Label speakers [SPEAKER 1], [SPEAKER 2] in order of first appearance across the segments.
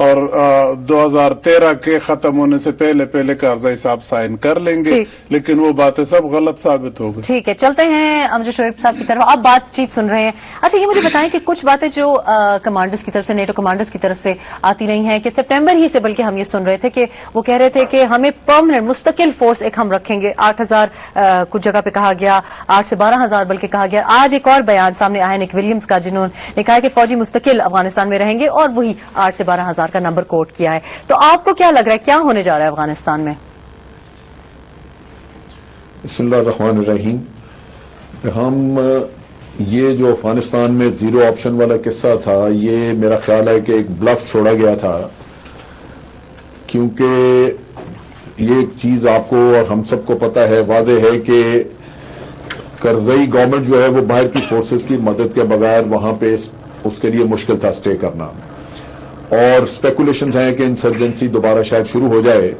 [SPEAKER 1] اور 2013 کے ختم ہونے سے پہلے پہلے قرضائی صاحب سائن کر لیں گے، لیکن وہ باتیں سب غلط ثابت ہو گئی.
[SPEAKER 2] ٹھیک ہے، چلتے ہیں امجد شعیب صاحب کی طرف. آپ بات چیت سن رہے ہیں. اچھا یہ مجھے بتائیں کہ کچھ باتیں جو کمانڈرز کی طرف سے، نیٹو کمانڈرز کی طرف سے آتی رہی ہیں کہ سپٹمبر ہی سے، بلکہ ہم یہ سن رہے تھے کہ وہ کہہ رہے تھے کہ ہمیں پرماننٹ مستقل فورس ایک ہم رکھیں گے. 8,000 کچھ جگہ پہ کہا گیا، 8 سے 12,000 بلکہ کہا گیا. آج ایک اور بیان سامنے آیا نک ولیمز کا، جنہوں نے کہا کہ فوجی مستقل افغانستان میں رہیں گے، اور وہی 8 سے 12,000 کا نمبر کوٹ کیا ہے. تو آپ کو کیا لگ رہا ہے کیا ہونے جا رہا ہے افغانستان میں؟
[SPEAKER 3] بسم اللہ الرحمن الرحیم. ہم یہ جو افغانستان میں زیرو آپشن والا قصہ تھا، یہ میرا خیال ہے کہ ایک بلف چھوڑا گیا تھا، کیونکہ یہ ایک چیز آپ کو اور ہم سب کو پتا ہے، واضح ہے کہ کرزئی گورنمنٹ جو ہے وہ باہر کی فورسز کی مدد کے بغیر وہاں پہ اس کے لیے مشکل تھا سٹے کرنا، اور سپیکولیشنز ہیں کہ انسرجنسی دوبارہ شاید شروع ہو جائے.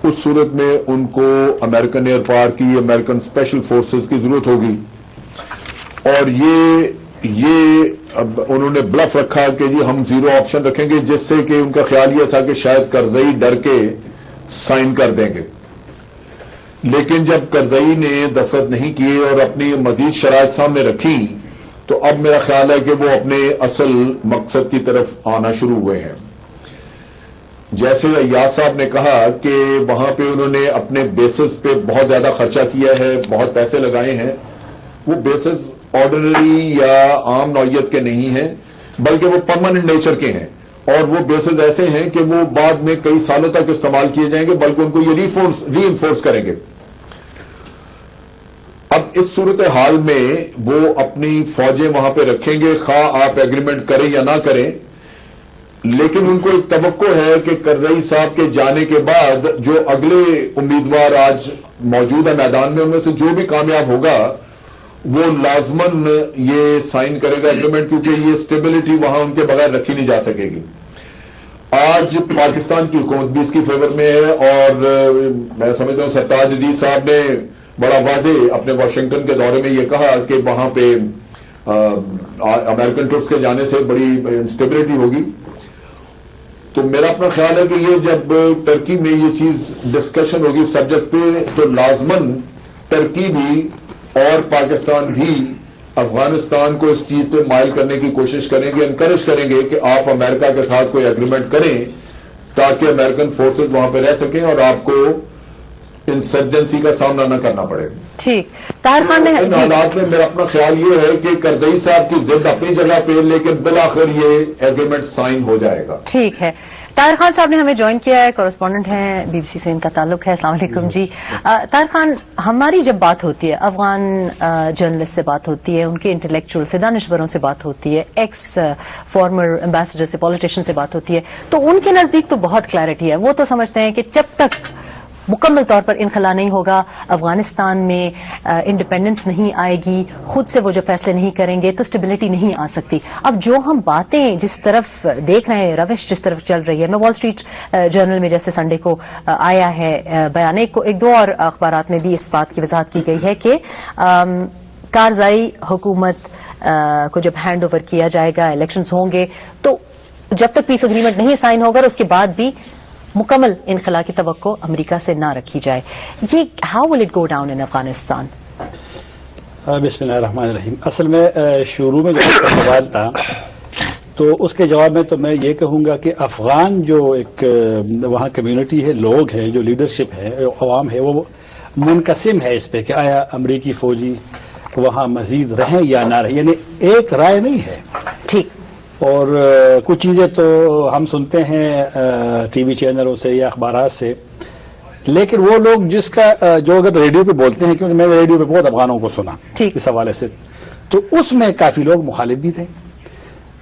[SPEAKER 3] اس صورت میں ان کو امریکن ایئر پاور کی، امریکن اسپیشل فورسز کی ضرورت ہوگی. اور یہ اب انہوں نے بلف رکھا کہ جی ہم زیرو آپشن رکھیں گے، جس سے کہ ان کا خیال یہ تھا کہ شاید کرزئی ڈر کے سائن کر دیں گے. لیکن جب کرزئی نے دستخط نہیں کیے اور اپنی مزید شرائط سامنے رکھی، تو اب میرا خیال ہے کہ وہ اپنے اصل مقصد کی طرف آنا شروع ہوئے ہیں. جیسے ایاز صاحب نے کہا کہ وہاں پہ انہوں نے اپنے بیسز پہ بہت زیادہ خرچہ کیا ہے، بہت پیسے لگائے ہیں. وہ بیسز آرڈنری یا عام نوعیت کے نہیں ہیں، بلکہ وہ پرماننٹ نیچر کے ہیں، اور وہ بیسز ایسے ہیں کہ وہ بعد میں کئی سالوں تک استعمال کیے جائیں گے، بلکہ ان کو یہ ری انفورس کریں گے. اب اس صورتحال میں وہ اپنی فوجیں وہاں پہ رکھیں گے، خواہ آپ ایگریمنٹ کریں یا نہ کریں. لیکن ان کو ایک توقع ہے کہ کرزئی صاحب کے جانے کے بعد جو اگلے امیدوار آج موجود ہے میدان میں، ان میں سے جو بھی کامیاب ہوگا وہ لازماً یہ سائن کرے گا ایگریمنٹ، کیونکہ یہ اسٹیبلٹی وہاں ان کے بغیر رکھی نہیں جا سکے گی. آج پاکستان کی حکومت بھی اس کی فیور میں ہے، اور میں سمجھتا ہوں سرتاج عزیز صاحب نے بڑا واضح اپنے واشنگٹن کے دورے میں یہ کہا کہ وہاں پہ امریکن ٹروپس کے جانے سے بڑی انسٹیبلٹی ہوگی. تو میرا اپنا خیال ہے کہ یہ جب ٹرکی میں یہ چیز ڈسکشن ہوگی سبجیکٹ پہ، تو لازماً ٹرکی بھی اور پاکستان بھی افغانستان کو اس چیز پہ مائل کرنے کی کوشش کریں گے، انکریج کریں گے کہ آپ امریکہ کے ساتھ کوئی ایگریمنٹ کریں تاکہ امریکن فورسز وہاں پہ رہ سکیں اور آپ کو انسرجنسی کا سامنا نہ کرنا پڑے.
[SPEAKER 2] ٹھیک. طاہر خان نے
[SPEAKER 3] ان حالات میں میرا اپنا خیال یہ ہے کہ کرزئی صاحب کی ضد اپنی جگہ پہ، لیکن بالآخر یہ ایگریمنٹ سائن ہو جائے گا.
[SPEAKER 2] ٹھیک ہے. طاہر خان صاحب نے ہمیں جوائن کیا ہے، کورسپونڈنٹ ہیں بی بی سی سے ان کا تعلق ہے. السلام علیکم جی. طاہر خان، ہماری جب بات ہوتی ہے، افغان جرنلسٹ سے بات ہوتی ہے، ان کے انٹلیکچوئل سے، دانشوروں سے بات ہوتی ہے، ایکس فارمر ایمبیسڈر سے، پولیٹیشین سے بات ہوتی ہے، تو ان کے نزدیک تو بہت کلیئرٹی ہے. وہ تو سمجھتے ہیں کہ جب تک مکمل طور پر انخلا نہیں ہوگا، افغانستان میں انڈیپینڈنس نہیں آئے گی، خود سے وہ جو فیصلے نہیں کریں گے تو اسٹیبلٹی نہیں آ سکتی. اب جو ہم باتیں جس طرف دیکھ رہے ہیں، روش جس طرف چل رہی ہے، میں وال اسٹریٹ جرنل میں جیسے سنڈے کو آیا ہے بیان، ایک دو اور اخبارات میں بھی اس بات کی وضاحت کی گئی ہے کہ کارزائی حکومت کو جب ہینڈ اوور کیا جائے گا، الیکشنز ہوں گے، تو جب تک پیس اگریمنٹ نہیں سائن ہوگا اس کے بعد بھی مکمل انخلا کی توقع امریکہ سے نہ رکھی جائے. یہ how will it go down in Afghanistan?
[SPEAKER 4] بسم اللہ الرحمن الرحیم. اصل میں شروع میں جو سوال تھا تو اس کے جواب میں تو میں یہ کہوں گا کہ افغان جو ایک وہاں کمیونٹی ہے، لوگ ہیں، جو لیڈرشپ ہے، عوام ہے، وہ منقسم ہے اس پہ کہ آیا امریکی فوجی وہاں مزید رہیں یا نہ رہیں، یعنی ایک رائے نہیں ہے.
[SPEAKER 2] ٹھیک.
[SPEAKER 4] اور کچھ چیزیں تو ہم سنتے ہیں ٹی وی چینلوں سے یا اخبارات سے، لیکن وہ لوگ جس کا جو اگر ریڈیو پہ بولتے ہیں، کیونکہ میں نے ریڈیو پہ بہت افغانوں کو سنا اس حوالے سے، تو اس میں کافی لوگ مخالف بھی تھے.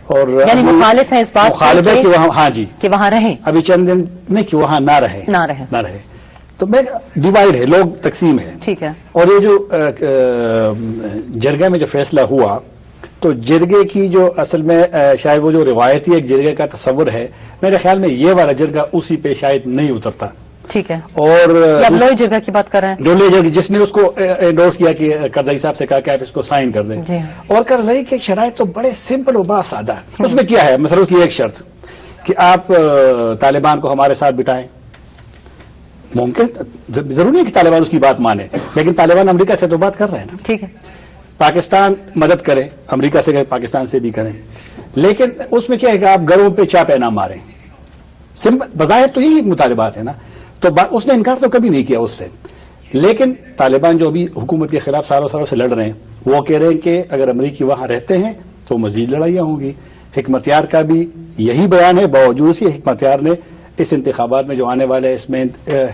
[SPEAKER 4] اور
[SPEAKER 2] یعنی مخالف ہیں اس بات
[SPEAKER 4] مخالف ہے کہ وہاں، ہاں جی،
[SPEAKER 2] کہ وہاں رہیں،
[SPEAKER 4] ابھی چند دن نہیں کہ وہاں نہ رہے. تو میں ڈیوائڈ ہے، لوگ تقسیم ہے.
[SPEAKER 2] ٹھیک ہے.
[SPEAKER 4] اور یہ جو جرگہ میں جو فیصلہ ہوا، تو جرگے کی جو اصل میں شاید وہ جو روایتی ایک جرگے کا تصور ہے، میرے خیال میں یہ والا جرگہ اسی پہ شاید نہیں اترتا.
[SPEAKER 2] ٹھیک ہے.
[SPEAKER 4] اور
[SPEAKER 2] لوئی جرگہ کی بات کر رہے ہیں،
[SPEAKER 4] لوئی جرگہ جس نے اس کو انڈورس کیا کہ کرزئی صاحب سے کہا کہ آپ اس کو سائن کر دیں. اور کرزئی کے شرائط تو بڑے سمپل اور بڑا سادہ. اس میں کیا ہے مثلا اس کی ایک شرط کہ آپ طالبان کو ہمارے ساتھ بٹھائیں. ممکن ضروری نہیں کہ طالبان اس کی بات مانے، لیکن طالبان امریکہ سے تو بات کر رہے ہیں نا.
[SPEAKER 2] ٹھیک ہے.
[SPEAKER 4] پاکستان مدد کرے، امریکہ سے کرے، پاکستان سے بھی کریں، لیکن اس میں کیا ہے کہ آپ گھروں پہ چاپے نہ ماریں. سمپل بظاہر تو یہی مطالبات ہے نا. تو اس نے انکار تو کبھی نہیں کیا اس سے، لیکن طالبان جو ابھی حکومت کے خلاف سالوں سے لڑ رہے ہیں، وہ کہہ رہے ہیں کہ اگر امریکی وہاں رہتے ہیں تو مزید لڑائیاں ہوں گی. حکمت یار کا بھی یہی بیان ہے، باوجود سے حکمت یار نے اس انتخابات میں جو آنے والے ہیں اس میں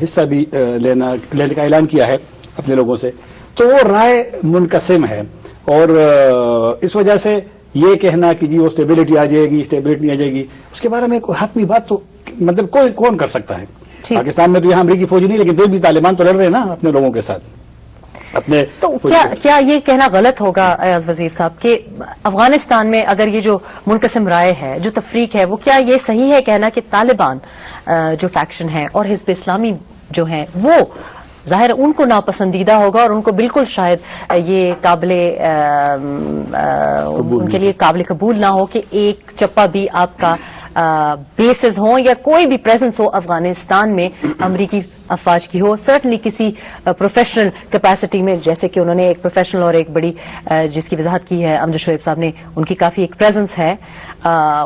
[SPEAKER 4] حصہ بھی لینے کا اعلان کیا ہے اپنے لوگوں سے. تو وہ رائے منقسم ہے، اور اس وجہ سے یہ کہنا کہ جی وہ اسٹیبلٹی آ جائے گی، اسٹیبلٹی نہیں آ جائے گی، اس کے بارے میں کوئی حتمی بات تو مطلب کون کر سکتا ہے. پاکستان میں تو یہاں امریکی فوجی نہیں، لیکن پھر بھی طالبان تو لڑ رہے ہیں نا اپنے لوگوں کے ساتھ.
[SPEAKER 2] تو کیا یہ کہنا غلط ہوگا ایاز وزیر صاحب کہ افغانستان میں اگر یہ جو منقسم رائے ہے، جو تفریق ہے، وہ کیا یہ صحیح ہے کہنا کہ طالبان جو فیکشن ہے اور حزب اسلامی جو ہیں وہ ظاہر ان کو ناپسندیدہ ہوگا اور ان کو بالکل شاید یہ ان کے لیے قابل قبول نہ ہو کہ ایک چپا بھی آپ کا بیسز ہوں یا کوئی بھی پریزنس ہو افغانستان میں امریکی افواج کی ہو، سرٹنلی کسی پروفیشنل کیپیسٹی میں، جیسے کہ انہوں نے ایک پروفیشنل اور ایک بڑی جس کی وضاحت کی ہے امجد شعیب صاحب نے، ان کی کافی ایک پریزنس ہے.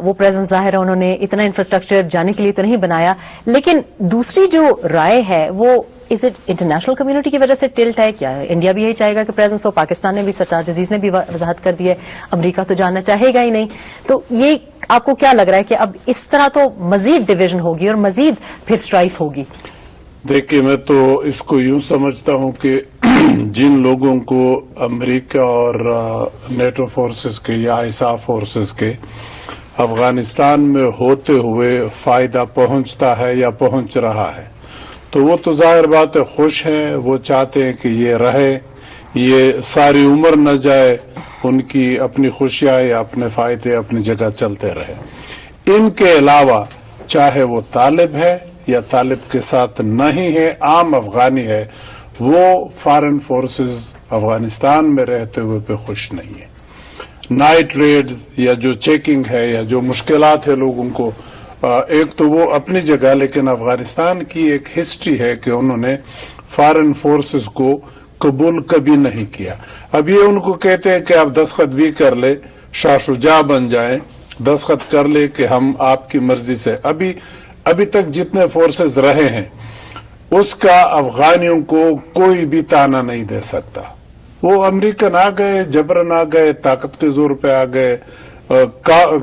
[SPEAKER 2] وہ پریزنس ظاہر ہے انہوں نے اتنا انفراسٹرکچر جانے کے لیے تو نہیں بنایا، لیکن دوسری جو رائے ہے وہ از اٹ انٹرنیشنل کمیونٹی کی وجہ سے ٹلٹ ہے؟ کیا انڈیا بھی یہی چاہے گا کہ پریزنس ہو؟ پاکستان نے بھی، سرتاج عزیز نے بھی وضاحت کر دی ہے، امریکہ تو جاننا چاہے گا ہی نہیں. تو یہ آپ کو کیا لگ رہا ہے کہ اب اس طرح تو مزید ڈویژن ہوگی اور مزید پھر اسٹرائف ہوگی؟
[SPEAKER 1] دیکھیے، میں تو اس کو یوں سمجھتا ہوں کہ جن لوگوں کو امریکہ اور نیٹو فورسز کے یا ISAF فورسز کے افغانستان میں ہوتے ہوئے فائدہ پہنچتا ہے یا پہنچ رہا ہے، تو وہ تو ظاہر بات ہے خوش ہیں، وہ چاہتے ہیں کہ یہ رہے، یہ ساری عمر نہ جائے، ان کی اپنی خوشیاں یا اپنے فائدے اپنی جگہ چلتے رہے. ان کے علاوہ چاہے وہ طالب ہے یا طالب کے ساتھ نہیں ہے، عام افغانی ہے، وہ فارن فورسز افغانستان میں رہتے ہوئے پہ خوش نہیں ہے. نائٹ ریڈ یا جو چیکنگ ہے یا جو مشکلات ہے لوگوں کو، ایک تو وہ اپنی جگہ، لیکن افغانستان کی ایک ہسٹری ہے کہ انہوں نے فارن فورسز کو قبول کبھی نہیں کیا. اب یہ ان کو کہتے ہیں کہ آپ دستخط بھی کر لے، شاہ شجاع بن جائیں، دستخط کر لے کہ ہم آپ کی مرضی سے. ابھی تک جتنے فورسز رہے ہیں اس کا افغانیوں کو کوئی بھی تانا نہیں دے سکتا. وہ امریکن آ گئے، جبرن آ گئے، طاقت کے زور پہ آ گئے،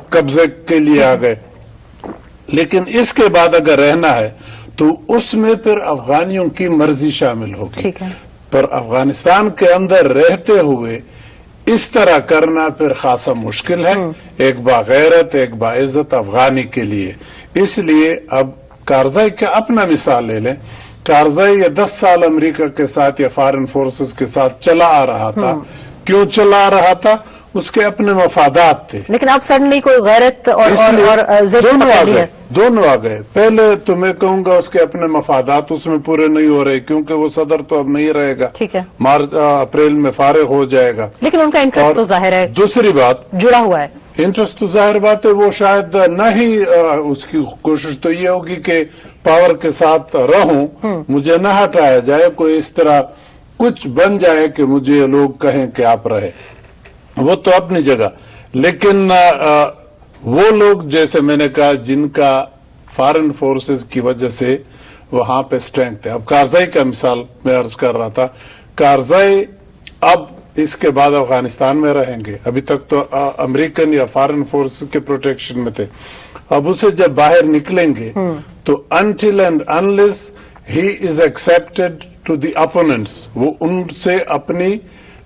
[SPEAKER 1] قبضے کے لیے آ گئے، لیکن اس کے بعد اگر رہنا ہے تو اس میں پھر افغانیوں کی مرضی شامل ہوگی.
[SPEAKER 2] ٹھیک ہے.
[SPEAKER 1] پر افغانستان کے اندر رہتے ہوئے اس طرح کرنا پھر خاصا مشکل ہے ایک باغیرت، ایک باعزت افغانی کے لیے. اس لیے اب کارزائی کا اپنا مثال لے لیں. کارزائی یہ 10 سال امریکہ کے ساتھ یا فارن فورسز کے ساتھ چلا آ رہا تھا. کیوں چلا آ رہا تھا؟ اس کے اپنے مفادات تھے.
[SPEAKER 2] لیکن اب سڈنلی کوئی غیرت اور
[SPEAKER 1] دونوں آ گئے. پہلے تو میں کہوں گا اس کے اپنے مفادات اس میں پورے نہیں ہو رہے، کیونکہ وہ صدر تو اب نہیں رہے گا.
[SPEAKER 2] ٹھیک ہے.
[SPEAKER 1] مارچ اپریل میں فارغ ہو جائے گا.
[SPEAKER 2] لیکن ان کا انٹرسٹ تو ظاہر ہے،
[SPEAKER 1] دوسری بات
[SPEAKER 2] جڑا ہوا ہے.
[SPEAKER 1] انٹرسٹ تو ظاہر بات ہے وہ شاید نہ ہی، اس کی کوشش تو یہ ہوگی کہ پاور کے ساتھ رہوں، مجھے نہ ہٹایا جائے، کوئی اس طرح کچھ بن جائے کہ مجھے لوگ کہیں کہ آپ رہے. وہ تو اپنی جگہ، لیکن وہ لوگ جیسے میں نے کہا جن کا فارن فورسز کی وجہ سے وہاں پہ اسٹرینتھ ہے. اب کارزائی کا مثال میں عرض کر رہا تھا. کارزائی اب اس کے بعد افغانستان میں رہیں گے. ابھی تک تو امریکن یا فارن فورسز کے پروٹیکشن میں تھے. اب اسے جب باہر نکلیں گے تو until and unless he is accepted to the opponents، وہ ان سے اپنی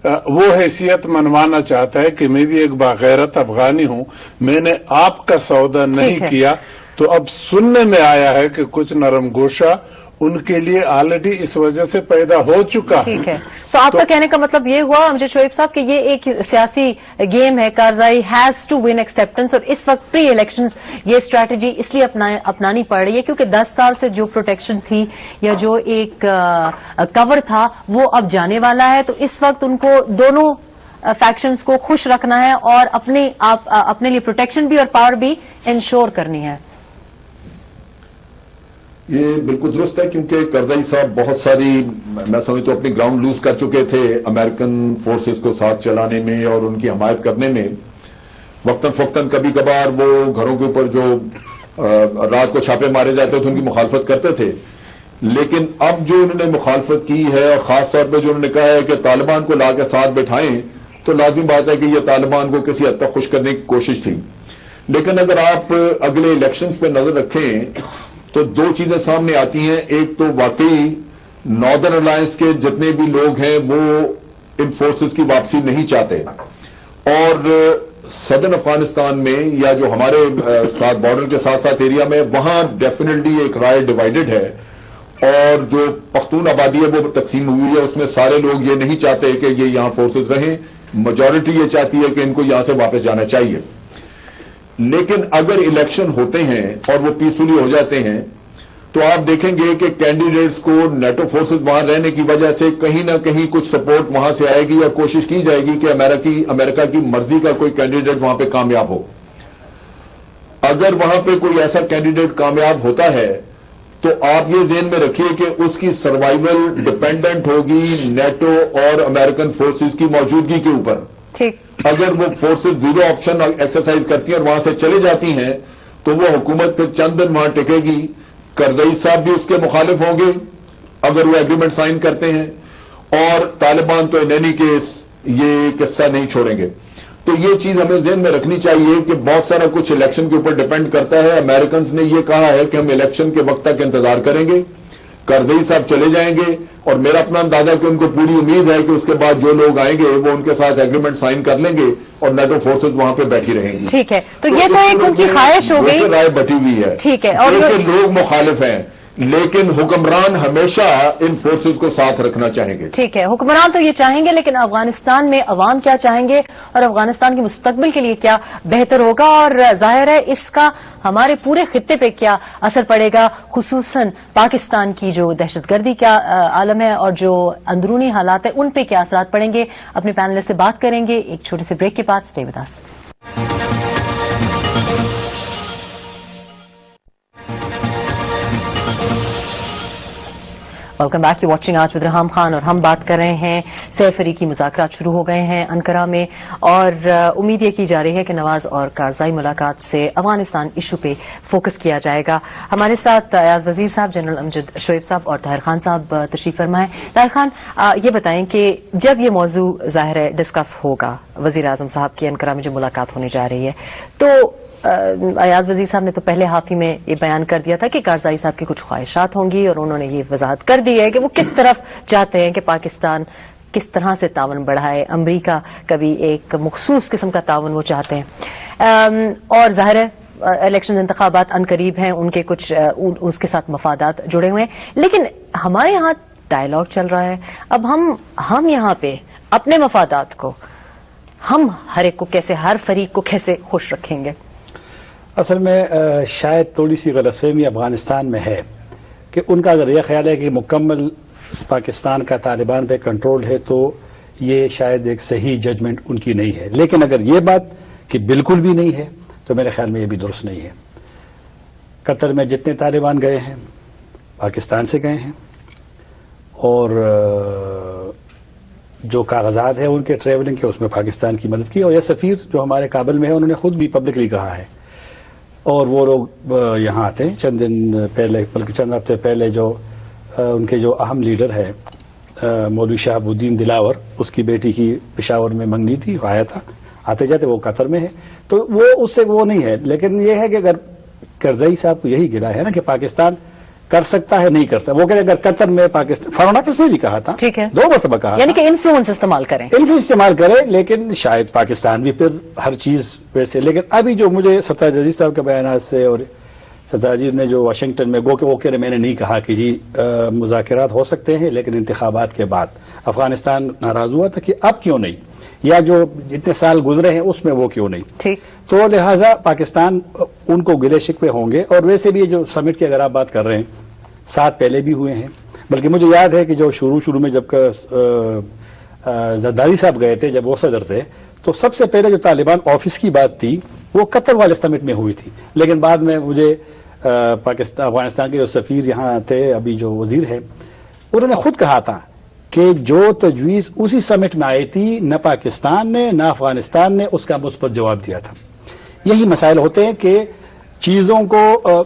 [SPEAKER 1] وہ حیثیت منوانا چاہتا ہے کہ میں بھی ایک باغیرت افغانی ہوں، میں نے آپ کا سودا نہیں کیا. تو اب سننے میں آیا ہے کہ کچھ نرم گوشہ ان کے لیے آلریڈی اس وجہ سے پیدا ہو چکا ہے.
[SPEAKER 2] ٹھیک ہے. سو آپ کا کہنے کا مطلب یہ ہوا امجد شعیب صاحب کہ یہ ایک سیاسی گیم ہے. کارزائی ہیز ٹو ون ایکسپٹنس، اور اس وقت پری الیکشنز یہ اسٹریٹجی اس لیے اپنانی پڑ رہی ہے کیونکہ 10 سال سے جو پروٹیکشن تھی یا جو ایک کور تھا وہ اب جانے والا ہے. تو اس وقت ان کو دونوں فیکشنز کو خوش رکھنا ہے اور اپنے لیے پروٹیکشن بھی اور پاور بھی انشور کرنی ہے.
[SPEAKER 3] یہ بالکل درست ہے کیونکہ کرزئی صاحب بہت ساری میں سمجھتا ہوں اپنی گراؤنڈ لوز کر چکے تھے امریکن فورسز کو ساتھ چلانے میں اور ان کی حمایت کرنے میں. وقتاً فوقتاً کبھی کبھار وہ گھروں کے اوپر جو رات کو چھاپے مارے جاتے تھے ان کی مخالفت کرتے تھے. لیکن اب جو انہوں نے مخالفت کی ہے اور خاص طور پہ جو انہوں نے کہا ہے کہ طالبان کو لا کے ساتھ بٹھائیں, تو لازمی بات ہے کہ یہ طالبان کو کسی حد تک خوش کرنے کی کوشش تھی. لیکن اگر آپ اگلے الیکشنز پہ نظر رکھیں تو دو چیزیں سامنے آتی ہیں. ایک تو واقعی ناردرن الائنس کے جتنے بھی لوگ ہیں وہ ان فورسز کی واپسی نہیں چاہتے, اور صدرن افغانستان میں یا جو ہمارے ساتھ بارڈر کے ساتھ ساتھ ایریا میں وہاں ڈیفینیٹلی ایک رائے ڈیوائیڈڈ ہے, اور جو پختون آبادی ہے وہ تقسیم ہوئی ہے. اس میں سارے لوگ یہ نہیں چاہتے کہ یہ یہاں فورسز رہیں, میجورٹی یہ چاہتی ہے کہ ان کو یہاں سے واپس جانا چاہیے. لیکن اگر الیکشن ہوتے ہیں اور وہ پیسفلی ہو جاتے ہیں تو آپ دیکھیں گے کہ کینڈیڈیٹس کو نیٹو فورسز وہاں رہنے کی وجہ سے کہیں نہ کہیں کچھ سپورٹ وہاں سے آئے گی, یا کوشش کی جائے گی کہ امریکہ کی مرضی کا کوئی کینڈیڈیٹ وہاں پہ کامیاب ہو. اگر وہاں پہ کوئی ایسا کینڈیڈیٹ کامیاب ہوتا ہے تو آپ یہ ذہن میں رکھیے کہ اس کی سروائیول ڈپینڈنٹ ہوگی نیٹو اور امریکن فورسز کی موجودگی کے اوپر.
[SPEAKER 2] ٹھیک,
[SPEAKER 3] اگر وہ فورسز زیرو آپشن ایکسرسائز کرتی ہیں اور وہاں سے چلے جاتی ہیں تو وہ حکومت پھر چند دن وہاں ٹکے گی. کرزئی صاحب بھی اس کے مخالف ہوں گے اگر وہ ایگریمنٹ سائن کرتے ہیں, اور طالبان تو ان اینی کیس یہ قصہ نہیں چھوڑیں گے. تو یہ چیز ہمیں ذہن میں رکھنی چاہیے کہ بہت سارا کچھ الیکشن کے اوپر ڈیپینڈ کرتا ہے. امریکنز نے یہ کہا ہے کہ ہم الیکشن کے وقت تک انتظار کریں گے, کرزئی صاحب چلے جائیں گے, اور میرا اپنا اندازہ کہ ان کو پوری امید ہے کہ اس کے بعد جو لوگ آئیں گے وہ ان کے ساتھ ایگریمنٹ سائن کر لیں گے اور نیٹو فورسز وہاں پہ بیٹھی رہیں گی.
[SPEAKER 2] ٹھیک ہے, تو یہ تو ایک ان کی خواہش ہو گئی,
[SPEAKER 3] رائے بٹی ہوئی ہے.
[SPEAKER 2] ٹھیک ہے, اور
[SPEAKER 3] لوگ مخالف ہیں لیکن حکمران ہمیشہ ان فورسز کو ساتھ رکھنا چاہیں گے.
[SPEAKER 2] ٹھیک ہے, حکمران تو یہ چاہیں گے, لیکن افغانستان میں عوام کیا چاہیں گے اور افغانستان کے مستقبل کے لیے کیا بہتر ہوگا, اور ظاہر ہے اس کا ہمارے پورے خطے پہ کیا اثر پڑے گا, خصوصاً پاکستان کی جو دہشت گردی کا عالم ہے اور جو اندرونی حالات ہیں ان پہ کیا اثرات پڑیں گے. اپنے پینلسٹ سے بات کریں گے ایک چھوٹے سے بریک کے بعد. Stay with us. Welcome back, you watching آج ود رحام خان, اور ہم بات کر رہے ہیں سیف فریقی مذاکرات شروع ہو گئے ہیں انقرہ میں, اور امید یہ کی جا رہی ہے کہ نواز اور کارزائی ملاقات سے افغانستان ایشو پہ فوکس کیا جائے گا. ہمارے ساتھ ایاز وزیر صاحب, جنرل امجد شعیب صاحب اور طاہر خان صاحب تشریف فرما ہے. طاہر خان, یہ بتائیں کہ جب یہ موضوع ظاہر ہے ڈسکس ہوگا, وزیر اعظم صاحب کی انقرہ میں جو ملاقات ہونے جا رہی ہے, تو ایاز وزیر صاحب نے تو پہلے ہاف ہی میں یہ بیان کر دیا تھا کہ کارزائی صاحب کی کچھ خواہشات ہوں گی, اور انہوں نے یہ وضاحت کر دی ہے کہ وہ کس طرف چاہتے ہیں کہ پاکستان کس طرح سے تعاون بڑھائے. امریکہ کا بھی ایک مخصوص قسم کا تعاون وہ چاہتے ہیں, اور ظاہر ہے الیکشن انتخابات ان قریب ہیں, ان کے کچھ اس کے ساتھ مفادات جڑے ہوئے ہیں. لیکن ہمارے یہاں ڈائلاگ چل رہا ہے. اب ہم یہاں پہ اپنے مفادات کو, ہم ہر ایک کو کیسے, ہر فریق کو کیسے خوش رکھیں گے؟
[SPEAKER 4] اصل میں شاید تھوڑی سی غلط فہمی افغانستان میں ہے کہ ان کا اگر یہ خیال ہے کہ مکمل پاکستان کا طالبان پہ کنٹرول ہے تو یہ شاید ایک صحیح ججمنٹ ان کی نہیں ہے. لیکن اگر یہ بات کہ بالکل بھی نہیں ہے تو میرے خیال میں یہ بھی درست نہیں ہے. قطر میں جتنے طالبان گئے ہیں پاکستان سے گئے ہیں, اور جو کاغذات ہیں ان کے ٹریولنگ کے اس میں پاکستان کی مدد کی, اور یہ سفیر جو ہمارے کابل میں ہے انہوں نے خود بھی پبلکلی کہا ہے. اور وہ لوگ یہاں آتے ہیں چند دن پہلے, بلکہ چند ہفتے پہلے جو ان کے جو اہم لیڈر ہے مولوی شہاب الدین دلاور, اس کی بیٹی کی پشاور میں منگنی تھی, وہ آیا تھا. آتے جاتے وہ قطر میں ہے, تو وہ اس سے وہ نہیں ہے. لیکن یہ ہے کہ اگر کرزئی صاحب کو یہی گرا ہے نا کہ پاکستان کر سکتا ہے نہیں کرتا, وہ کہ اگر قطر میں پاکستان, فروناپس نے بھی کہا تھا,
[SPEAKER 2] ٹھیک ہے,
[SPEAKER 4] 2 مرتبہ کہا,
[SPEAKER 2] یعنی کہ انفلوئنس استعمال کریں,
[SPEAKER 4] انفلوئنس استعمال کرے, لیکن شاید پاکستان بھی پھر ہر چیز ویسے. لیکن ابھی جو مجھے ستار عزیز صاحب کے بیانات سے, اور ستار عزیز نے جو واشنگٹن میں وہ کہہ رہے, میں نے نہیں کہا کہ جی مذاکرات ہو سکتے ہیں لیکن انتخابات کے بعد. افغانستان ناراض ہوا تھا کہ اب کیوں نہیں, یا جو جتنے سال گزرے ہیں اس میں وہ کیوں نہیں.
[SPEAKER 2] ٹھیک,
[SPEAKER 4] تو لہٰذا پاکستان ان کو گلے شکوے ہوں گے. اور ویسے بھی جو سمٹ کی اگر آپ بات کر رہے ہیں 7 پہلے بھی ہوئے ہیں, بلکہ مجھے یاد ہے کہ جو شروع میں جب زرداری صاحب گئے تھے, جب وہ صدر تھے, تو سب سے پہلے جو طالبان آفس کی بات تھی وہ قطر والے سمٹ میں ہوئی تھی. لیکن بعد میں مجھے پاکستان افغانستان کے جو سفیر یہاں تھے ابھی جو وزیر ہے انہوں نے خود کہا تھا کہ جو تجویز اسی سمٹ میں آئی تھی نہ پاکستان نے نہ افغانستان نے اس کا مثبت جواب دیا تھا. یہی مسائل ہوتے ہیں کہ چیزوں کو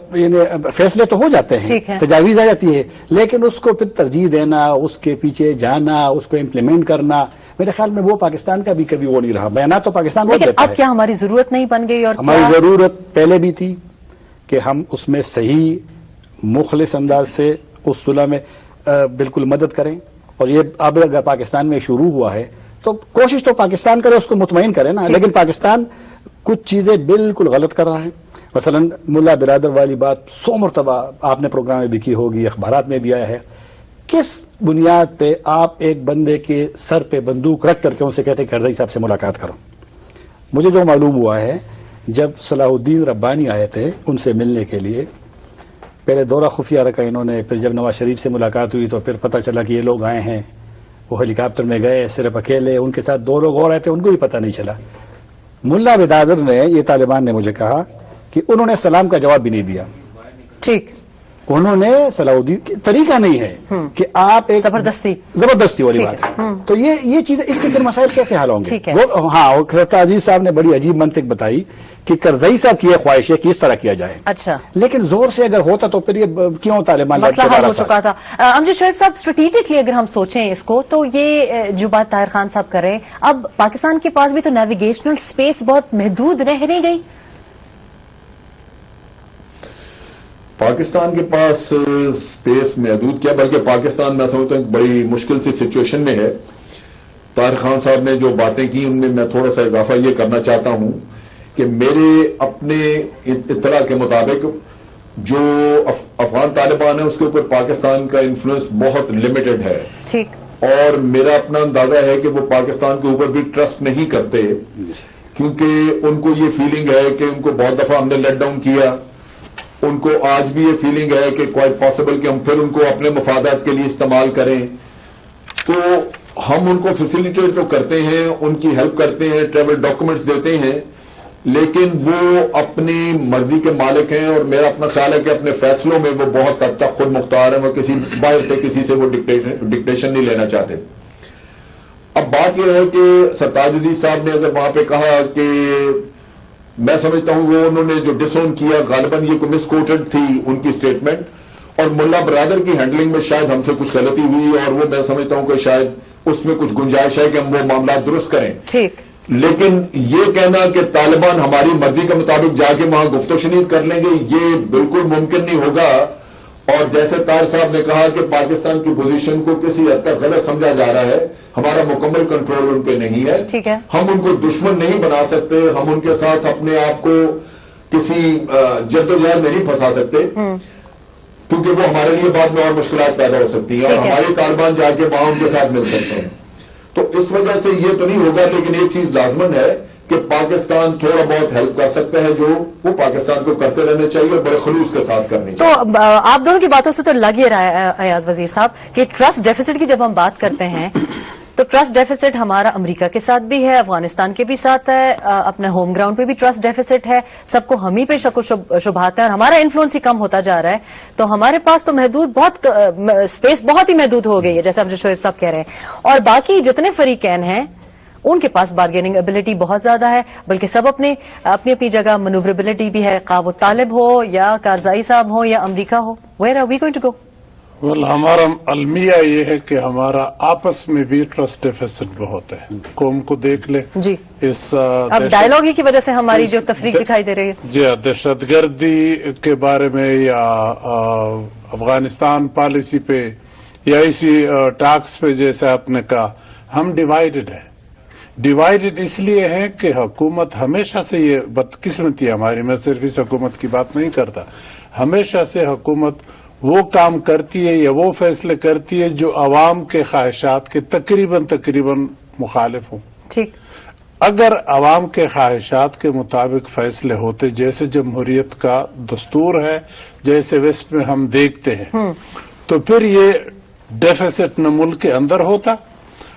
[SPEAKER 4] فیصلے تو ہو جاتے ہیں, تجاویز آ جاتی ہے, لیکن اس کو پھر ترجیح دینا, اس کے پیچھے جانا, اس کو امپلیمنٹ کرنا, میرے خیال میں وہ پاکستان کا بھی کبھی وہ نہیں رہا. بیانات تو پاکستان بہت دیتا ہے.
[SPEAKER 2] اب کیا ہماری ضرورت نہیں بن گئی؟ اور
[SPEAKER 4] ہماری ضرورت پہلے بھی تھی کہ ہم اس میں صحیح مخلص انداز سے اس صلح میں بالکل مدد کریں, اور یہ اب اگر پاکستان میں شروع ہوا ہے تو کوشش تو پاکستان کرے, اس کو مطمئن کرے نا. لیکن پاکستان کچھ چیزیں بالکل غلط کر رہا ہے. مثلا ملا برادر والی بات 100 مرتبہ آپ نے پروگرام میں بھی کی ہوگی, اخبارات میں بھی آیا ہے. کس بنیاد پہ آپ ایک بندے کے سر پہ بندوق رکھ کر کے ان سے کہتے ہیں کرزئی صاحب سے ملاقات کرو؟ مجھے جو معلوم ہوا ہے جب صلاح الدین ربانی آئے تھے ان سے ملنے کے لیے, پہلے دورہ خفیہ رکھا انہوں نے, پھر جب نواز شریف سے ملاقات ہوئی تو پھر پتہ چلا کہ یہ لوگ آئے ہیں. وہ ہیلی کاپٹر میں گئے صرف اکیلے, ان کے ساتھ 2 لوگ اور آئے تھے, ان کو بھی پتہ نہیں چلا. ملا برادر نے, یہ طالبان نے مجھے کہا کہ انہوں نے سلام کا جواب بھی نہیں دیا.
[SPEAKER 2] ٹھیک,
[SPEAKER 4] انہوں نے صلاح الدین طریقہ نہیں ہے کہ آپ ایک زبردستی والی بات ہے. تو یہ چیزیں اس سے پھر مسائل کیسے حل ہوں گے؟ ہاں, عزیز صاحب نے بڑی عجیب منطق بتائی کہ کرزئی صاحب کی یہ خواہش ہے کہ اس طرح کیا جائے.
[SPEAKER 2] اچھا,
[SPEAKER 4] لیکن زور سے اگر ہوتا تو پھر یہ کیوں طالبان
[SPEAKER 2] مسئلہ حل ہو چکا تھا. امجد شعیب صاحب, اسٹریٹجکلی اگر ہم سوچیں اس کو تو یہ جو بات طاہر خان صاحب کر رہے ہیں, اب پاکستان کے پاس بھی تو نیویگیشنل اسپیس بہت محدود رہ نہیں گئی.
[SPEAKER 3] پاکستان کے پاس اسپیس محدود کیا, بلکہ پاکستان میں سمجھتا ہوں ایک بڑی مشکل سی سچویشن میں ہے. طاہر خان صاحب نے جو باتیں کی ان میں میں تھوڑا سا اضافہ یہ کرنا چاہتا ہوں کہ میرے اپنے اطلاع کے مطابق جو افغان طالبان ہیں اس کے اوپر پاکستان کا انفلوئنس بہت لمیٹڈ ہے.
[SPEAKER 2] ٹھیک,
[SPEAKER 3] اور میرا اپنا اندازہ ہے کہ وہ پاکستان کے اوپر بھی ٹرسٹ نہیں کرتے, کیونکہ ان کو یہ فیلنگ ہے کہ ان کو بہت دفعہ ہم نے لیٹ ڈاؤن کیا. ان کو آج بھی یہ فیلنگ ہے کہ کوائٹ پاسبل کہ ہم پھر ان کو اپنے مفادات کے لیے استعمال کریں. تو ہم ان کو فیسیلیٹیٹ تو کرتے ہیں, ان کی ہیلپ کرتے ہیں, ٹریول ڈاکومنٹس دیتے ہیں, لیکن وہ اپنی مرضی کے مالک ہیں. اور میرا اپنا خیال ہے کہ اپنے فیصلوں میں وہ بہت حد تک خود مختار ہیں, وہ کسی باہر سے کسی سے وہ ڈکٹیشن نہیں لینا چاہتے. اب بات یہ ہے کہ سرتاج عزیز صاحب نے اگر وہاں پہ کہا کہ میں سمجھتا ہوں وہ انہوں نے جو ڈس اون کیا غالباً یہ کوئی مس کوٹڈ تھی ان کی سٹیٹمنٹ, اور ملا برادر کی ہینڈلنگ میں شاید ہم سے کچھ غلطی ہوئی, اور وہ میں سمجھتا ہوں کہ شاید اس میں کچھ گنجائش ہے کہ ہم وہ معاملات درست کریں.
[SPEAKER 2] ٹھیک,
[SPEAKER 3] لیکن یہ کہنا کہ طالبان ہماری مرضی کے مطابق جا کے وہاں گفت و شنید کر لیں گے, یہ بالکل ممکن نہیں ہوگا. اور جیسے طاہر صاحب نے کہا کہ پاکستان کی پوزیشن کو کسی حد تک غلط سمجھا جا رہا ہے, ہمارا مکمل کنٹرول ان پہ نہیں ہے.
[SPEAKER 2] ٹھیک ہے,
[SPEAKER 3] ہم ان کو دشمن نہیں بنا سکتے, ہم ان کے ساتھ اپنے آپ کو کسی جدوجہد میں نہیں پھنسا سکتے, کیونکہ وہ ہمارے لیے بعد میں اور مشکلات پیدا ہو سکتی ہیں, اور ہمارے طالبان جا کے وہاں ان کے ساتھ مل سکتے ہیں. تو اس وجہ سے یہ تو نہیں ہوگا, لیکن ایک چیز لازمن ہے کہ پاکستان تھوڑا بہت ہیلپ کر سکتا ہے, جو وہ پاکستان کو کرتے رہنا چاہیے اور بڑے خلوص کے ساتھ کرنی چاہیے.
[SPEAKER 2] تو آپ دونوں کی باتوں سے تو لگ ہی رہا ہے ایاز وزیر صاحب کہ ٹرسٹ ڈیفیسٹ کی جب ہم بات کرتے ہیں تو ٹرسٹ ڈیفیسٹ ہمارا امریکہ کے ساتھ بھی ہے, افغانستان کے بھی ساتھ ہے, اپنے ہوم گراؤنڈ پہ بھی ٹرسٹ ڈیفیسٹ ہے, سب کو ہم ہی پہ شک و شبہات ہیں, اور ہمارا انفلوئنس ہی کم ہوتا جا رہا ہے. تو ہمارے پاس تو بہت اسپیس بہت ہی محدود ہو گئی ہے, جیسے امجد شعیب صاحب کہہ رہے ہیں. اور باقی جتنے فریقین ہیں ان کے پاس بارگیننگ ایبلٹی بہت زیادہ ہے, بلکہ سب اپنی جگہ منوربلٹی بھی ہے, خواہ وہ طالب ہو یا کارزائی صاحب ہو یا امریکہ ہو. Where are we going to go?
[SPEAKER 1] ہمارا المیہ یہ ہے کہ ہمارا آپس میں بھی ٹرسٹ ڈیفیسٹ بہت ہے. قوم کو دیکھ لے
[SPEAKER 2] جی,
[SPEAKER 1] اس
[SPEAKER 2] اب ڈائیلاگ ہی کی وجہ سے ہماری جو تفریق دکھائی دے رہی ہے.
[SPEAKER 1] جی, دہشت گردی کے بارے میں یا افغانستان پالیسی پہ یا اسی ٹاکس پہ جیسے آپ نے کہا, ہم ڈیوائیڈڈ ہیں. ڈیوائیڈڈ اس لیے ہے کہ حکومت ہمیشہ سے, یہ بدقسمتی ہماری, میں صرف اس حکومت کی بات نہیں کرتا, ہمیشہ سے حکومت وہ کام کرتی ہے یا وہ فیصلے کرتی ہے جو عوام کے خواہشات کے تقریباً مخالف ہوں.
[SPEAKER 2] ٹھیک,
[SPEAKER 1] اگر عوام کے خواہشات کے مطابق فیصلے ہوتے, جیسے جمہوریت کا دستور ہے, جیسے ویسٹ میں ہم دیکھتے ہیں, تو پھر یہ ڈیفیسٹ نہ ملک کے اندر ہوتا